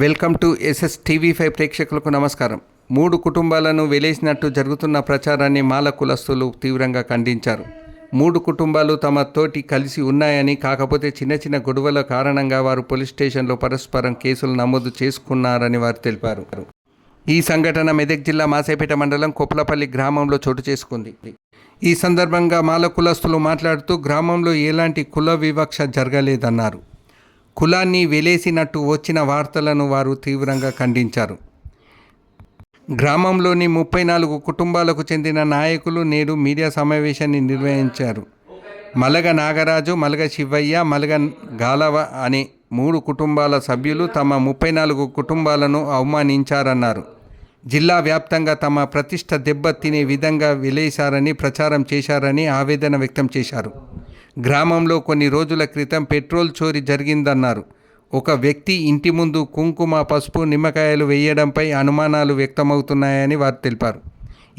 Welcome to SS TV5 ప్రేక్షకులకు నమస్కారం. 3 కుటుంబాలను వెలేసినట్టు జరుగుతున్న ప్రచారాన్ని మాల కులస్తులు తీవ్రంగా ఖండించారు. 3 కుటుంబాలు తమ తోటి కలిసి ఉన్నాయని, కాకపోతే చిన్న చిన్న గొడవల కారణంగా వారు పోలీస్ స్టేషన్లో పరస్పరం కేసులు నమోదు చేసుకున్నారని వారు తెలిపారు. ఈ సంఘటన మెదక్ జిల్లా మాసేపేట మండలం కొప్పలపల్లి గ్రామంలో చోటు చేసుకుంది. ఈ సందర్భంగా మాల కులస్తులు మాట్లాడుతూ గ్రామంలో ఎలాంటి కుల వివక్ష జరగలేదన్నారు. కులాన్ని వెలేసినట్టు వచ్చిన వార్తలను వారు తీవ్రంగా ఖండించారు. గ్రామంలోని 34 కుటుంబాలకు చెందిన నాయకులు నేడు మీడియా సమావేశాన్ని నిర్వహించారు. మలగ నాగరాజు, మలగ శివయ్య, మలగ గాలవ అనే 3 కుటుంబాల సభ్యులు తమ 34 కుటుంబాలను అవమానించారన్నారు. జిల్లా వ్యాప్తంగా తమ ప్రతిష్ట దెబ్బతినే విధంగా వెలేశారని ప్రచారం చేశారని ఆవేదన వ్యక్తం చేశారు. గ్రామంలో కొన్ని రోజుల క్రితం పెట్రోల్ చోరీ జరిగిందన్నారు. ఒక వ్యక్తి ఇంటి ముందు కుంకుమ, పసుపు, నిమ్మకాయలు వేయడంపై అనుమానాలు వ్యక్తమవుతున్నాయని వారు తెలిపారు.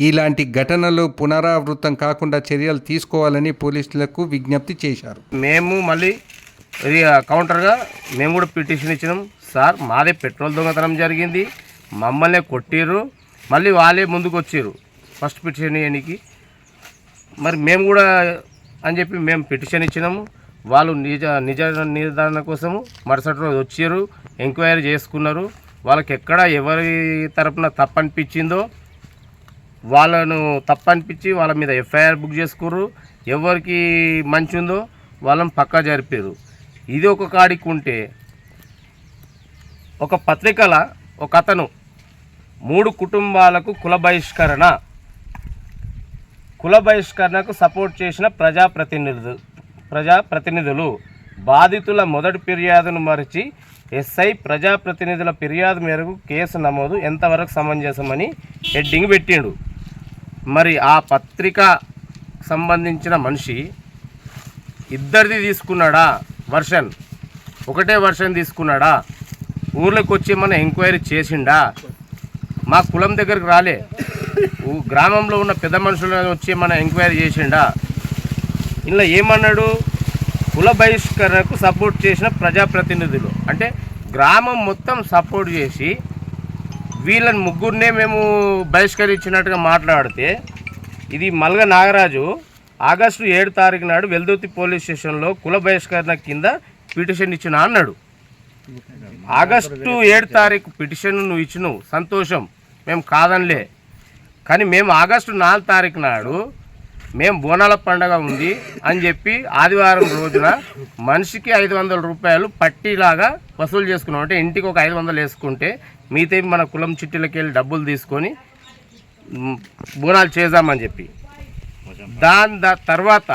ఇలాంటి ఘటనలు పునరావృతం కాకుండా చర్యలు తీసుకోవాలని పోలీసులకు విజ్ఞప్తి చేశారు. మేము మళ్ళీ కౌంటర్గా మేము కూడా పిటిషన్ ఇచ్చినాం. సార్, మాదే పెట్రోల్ దొంగతనం జరిగింది, మమ్మల్ని కొట్టిర్రు, మళ్ళీ వాళ్ళే ముందుకు వచ్చారు ఫస్ట్ పిటిషన్ ఇవ్వడానికి. మరి మేము కూడా అని చెప్పి మేము పిటిషన్ ఇచ్చినాము. వాళ్ళు నిజ నిర్ధారణ కోసము మరుసటి రోజు వచ్చారు, ఎంక్వైరీ చేసుకున్నారు. వాళ్ళకి ఎక్కడ ఎవరి తరపున తప్పు అనిపించిందో వాళ్ళను తప్పు అనిపించి వాళ్ళ మీద ఎఫ్ఐఆర్ బుక్ చేసుకుర్రు. ఎవరికి మంచి ఉందో వాళ్ళని పక్కా జరిపారు. ఇది ఒక కాడికి ఉంటే, ఒక పత్రికల ఒక అతను 3 కుటుంబాలకు కుల బహిష్కరణకు సపోర్ట్ చేసిన ప్రజాప్రతినిధులు బాధితుల మొదటి ఫిర్యాదును మరిచి ఎస్ఐ ప్రజాప్రతినిధుల ఫిర్యాదు మేరకు కేసు నమోదు ఎంతవరకు సమంజసమని హెడ్డింగ్ పెట్టిండు. మరి ఆ పత్రిక సంబంధించిన మనిషి ఇద్దరిది తీసుకున్నాడా వర్షన్, ఒకటే వర్షన్ తీసుకున్నాడా, ఊర్లోకి వచ్చి ఏమన్నా ఎంక్వైరీ చేసిండా, మా కులం దగ్గరికి రాలే, గ్రామంలో ఉన్న పెద్ద మనుషులను వచ్చి ఏమన్నా ఎంక్వైరీ చేసిండా, ఇలా ఏమన్నాడు, కుల బహిష్కరణకు సపోర్ట్ చేసిన ప్రజాప్రతినిధులు అంటే గ్రామం మొత్తం సపోర్ట్ చేసి వీళ్ళని ముగ్గురినే మేము బహిష్కరించినట్టుగా మాట్లాడితే, ఇది మల్గ నాగరాజు ఆగస్టు 7 తారీఖు నాడు వెల్దుర్తి పోలీస్ స్టేషన్లో కుల బహిష్కరణ కింద పిటిషన్ ఇచ్చిన అన్నాడు. ఆగస్టు 7 తారీఖు పిటిషన్ నువ్వు ఇచ్చినావు, సంతోషం, మేము కాదనిలే. కానీ మేము ఆగస్టు 4 తారీఖు నాడు మేము బోనాల పండగ ఉంది అని చెప్పి ఆదివారం రోజున మనిషికి 500 రూపాయలు పట్టీలాగా వసూలు చేసుకున్నాం. అంటే ఇంటికి ఒక 500 వేసుకుంటే మిగతా మన కులం చిట్టీలకి వెళ్ళి డబ్బులు తీసుకొని బోనాలు చేద్దామని చెప్పి, దాని తర్వాత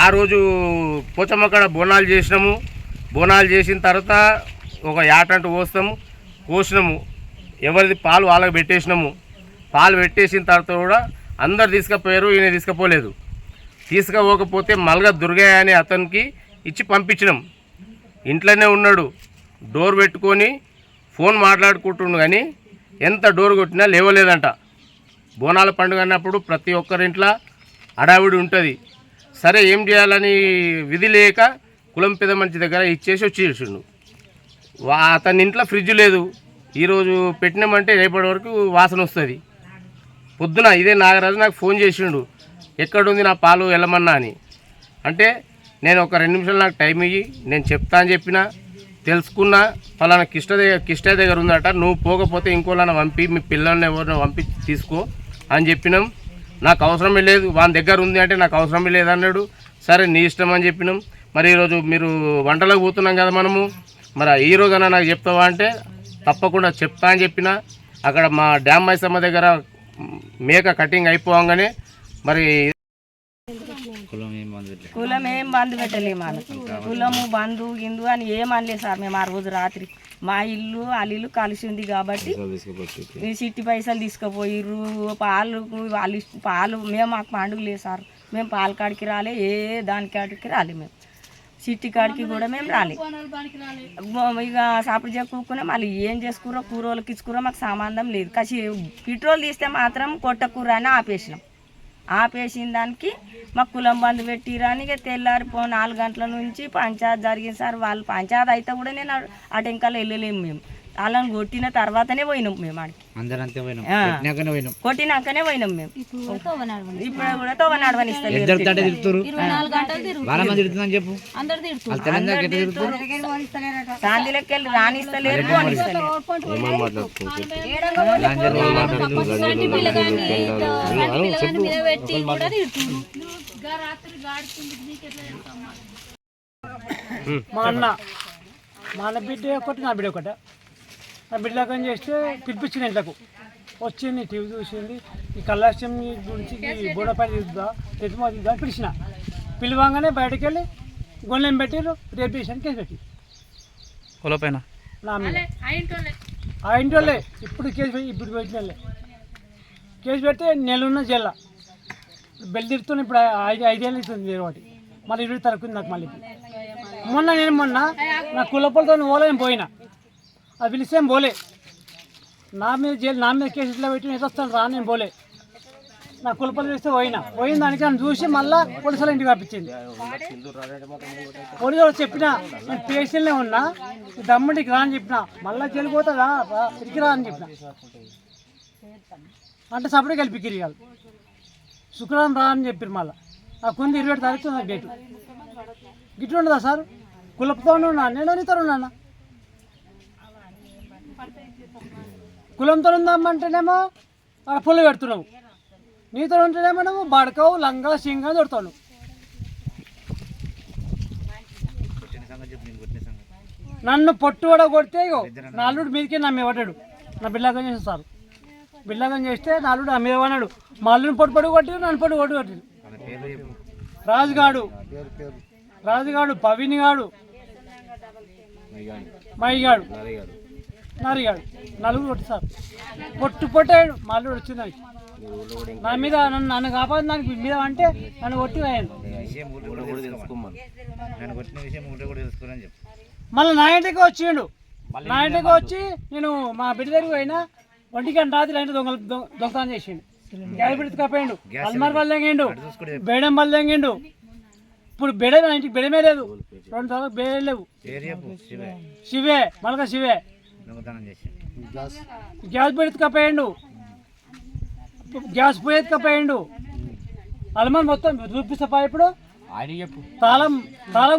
ఆ రోజు పోచమ్మక్కడ బోనాలు చేసినాము. బోనాలు చేసిన తర్వాత ఒక యాటంటు కోసినాము. ఎవరిది పాలు వాళ్ళకి పెట్టేసినాము. పాలు పెట్టేసిన తర్వాత కూడా అందరు తీసుకుపోయారు, ఈయన తీసుకుపోలేదు. తీసుకుపోకపోతే మల్గ దుర్గయ్య అనే అతనికి ఇచ్చి పంపించినాం. ఇంట్లోనే ఉన్నాడు, డోర్ పెట్టుకొని ఫోన్ మాట్లాడుకుంటుండు. కానీ ఎంత డోర్ కొట్టినా లేవలేదంట. బోనాల పండుగ అన్నప్పుడు ప్రతి ఒక్కరింట్లో హడావిడి ఉంటుంది. సరే, ఏం చేయాలని విధి లేక కులం పెద్ద మంచి దగ్గర ఇచ్చేసి వచ్చేసిండు. అతని ఇంట్లో ఫ్రిడ్జ్ లేదు. ఈరోజు పెట్టినామంటే రేపటి వరకు వాసన వస్తుంది. పొద్దున ఇదే నాగరాజు నాకు ఫోన్ చేసిండు, ఎక్కడుంది నా పాలు వెళ్ళమన్నా అని. అంటే నేను ఒక 2 నిమిషాలు నాకు టైం ఇయ్యి, నేను చెప్తా అని చెప్పినా, తెలుసుకున్నా. ఫలానా కిష్ట దగ్గర ఉందట, నువ్వు పోకపోతే ఇంకోళ్ళని పంపి మీ పిల్లల్ని ఎవరిని పంపి తీసుకో అని చెప్పినాం. నాకు అవసరమే లేదు, వాని దగ్గర ఉంది అంటే నాకు అవసరమే లేదన్నాడు. సరే, నీ ఇష్టం అని చెప్పినాం. మరి ఈరోజు మీరు వంటలకు పోతున్నాం కదా మనము, మరి ఈరోజైనా నాకు చెప్తావా అంటే తప్పకుండా చెప్తా అని చెప్పిన. అక్కడ మా డ్యామ్ మైసమ్మ దగ్గర మేక కటింగ్ అయిపోగానే మరి కులం ఏం బంధు పెట్టలేము, కులము బంధు గిందు అని ఏమనలేదు సార్. మేము ఆ రోజు రాత్రి మా ఇల్లు వాళ్ళ ఇల్లు కలిసి ఉంది కాబట్టి చిట్టి పైసలు తీసుకుపోయిర్రు. పాలు మేము మాకు పండుగ లేదు సార్, మేము పాల కాడికి రాలే, ఏ దాని కాడికి రాలే, మేము చిట్టి కాడికి కూడా మేము రాలే. ఇక సాపుడు చెప్పుకునే మళ్ళీ ఏం చేసుకురో, కూరలకి ఇచ్చుకురో మాకు సంబంధం లేదు. కసి పెట్రోల్ తీస్తే మాత్రం కొట్టకూర అని ఆపేసినాం. ఆపేసిన దానికి మాకు కులం బంధు పెట్టిరని ఇక తెల్లారి 4 గంటల నుంచి పంచాయతీ జరిగింది సార్. వాళ్ళు పంచాయతీ అయితే కూడా నేను అటెంకాలు వెళ్ళలేము మేము. వాళ్ళని కొట్టిన తర్వాతనే పోయినాం మేము ఆడికి. కొట్టినాకనే పోయినాం మేము. ఇప్పుడు కూడా తోవ నడవనిస్తలేదు. సాందిలకి వెళ్ళి రానిస్తలేరు, పోనిస్తలేరు. మా అన్న బిడ్డ ఒకటి, నా బిడ్డ ఒకటి. నా బిడ్డలకు ఏం చేస్తే పిలిపించింది ఇంట్లోకి. వచ్చింది, టీవీ చూసింది, ఈ కళ్యాణం గురించి బోడపల్లి దిద్దా తెచ్చుమా దిద్దా పిలిచిన. పిలవంగానే బయటకు వెళ్ళి గొల్లెం పెట్టిర్రు, రేపు చేసాను కేసు పెట్టి పైన నా మీద. ఆ ఇంటి వాళ్ళే ఇప్పుడు కేసు పెట్టి, ఇప్పుడు పెట్టిన వాళ్ళే కేసు పెడితే నెలలున్న జైల్లో బెల్ తిడుతున్నా. ఇప్పుడు 5 ఏళ్ళు ఇస్తుంది వేరే ఒకటి, మళ్ళీ 20 తరకుంది నాకు. మళ్ళీ మొన్న నా కులపలతో పోలేం పోయినా, అది పిలిస్తేం పోలే. నా మీద కేసు ఇట్లా పెట్టి ఎట్లా వస్తాను రా, నేను పోలే. నా కులపలు వేస్తే పోయిన దానికి నన్ను చూసి మళ్ళీ పోలీసుల ఇంటికి పంపించింది. పోలీసు చెప్పిన నేను పేషెంట్లే ఉన్నా, దమ్ముడికి రా అని చెప్పిన. మళ్ళీ చెల్లిపోతుందా తిరిగి రా అని చెప్పిన. అంటే సపరేట్ కలిపి కిరిగాలి శుక్రవారం రా అని చెప్పారు. మళ్ళీ నాకు ఉంది 27 తారీఖు నాకు డేటు. గిట్లు ఉండదా సార్? కులపుతో ఉన్నా, నేను నీతో ఉన్నాను. కులంతో ఉందామంటేనేమో అక్కడ పుల్లు పెడుతున్నావు, నీతో ఉంటేనేమో నువ్వు బడకవు లంగా సింగా దొరుకుతావు. నన్ను పొట్టువడ కొడితే ఇగో నా అల్లుడు మీదకే నా మీద పడ్డాడు. నా బిల్లాగం చేసిన సార్ బిల్లాగం చేస్తే నా అల్లుడు నా మీద పడ్డాడు. మా అల్లుడిని పొట్టు కొట్టి నన్ను పొట్టు కొట్టాడు. రాజుగాడు, పవిని గాడు, మైగాడు, నరిగాడు, నలుగురు కొట్టి సార్. పొట్టాడు. మా అల్లుడు వచ్చింది నా మీద, నన్ను కాపాడు దానికి మీద అంటే నన్ను కొట్టి అయ్యాను. మళ్ళీ నా ఇంటికి వచ్చిండు. నా ఇంటికి వచ్చి నేను మా బిడ్డ దగ్గరికి పోయినా, 1 గంట రాత్రి అయినా దొంగతనం చేసిండు. గ్యాస్ బిడ్డ తప్పిండు, అల్మార్ బల్ల తెంగిండు, బేడం బల్ల తెంగిండు. ఇప్పుడు బెడ నా ఇంటికి బెడమే లేదు, 2 సార్లు బేడ లేవు. శివే మళ్ళీ శివే గ్యాస్ బిడ్డ తప్పిండు, గ్యాస్ పోయేది తప్పిండు. అల్మార్ మొత్తం చూపిస్తా. ఇప్పుడు తాళం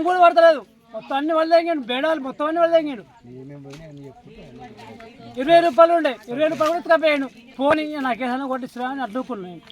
కూడా పడతలేదు. మొత్తం అన్ని వాళ్ళు తెంగాడు, బేడాలు మొత్తం అన్ని వాళ్ళు తెంగాడు. 20 రూపాయలు ఉండే, 20 రూపాయలు కూడా తప్పాడు. పోనీ నాకేదైనా కొట్టిస్తున్నా అని అడ్డుకున్నాను.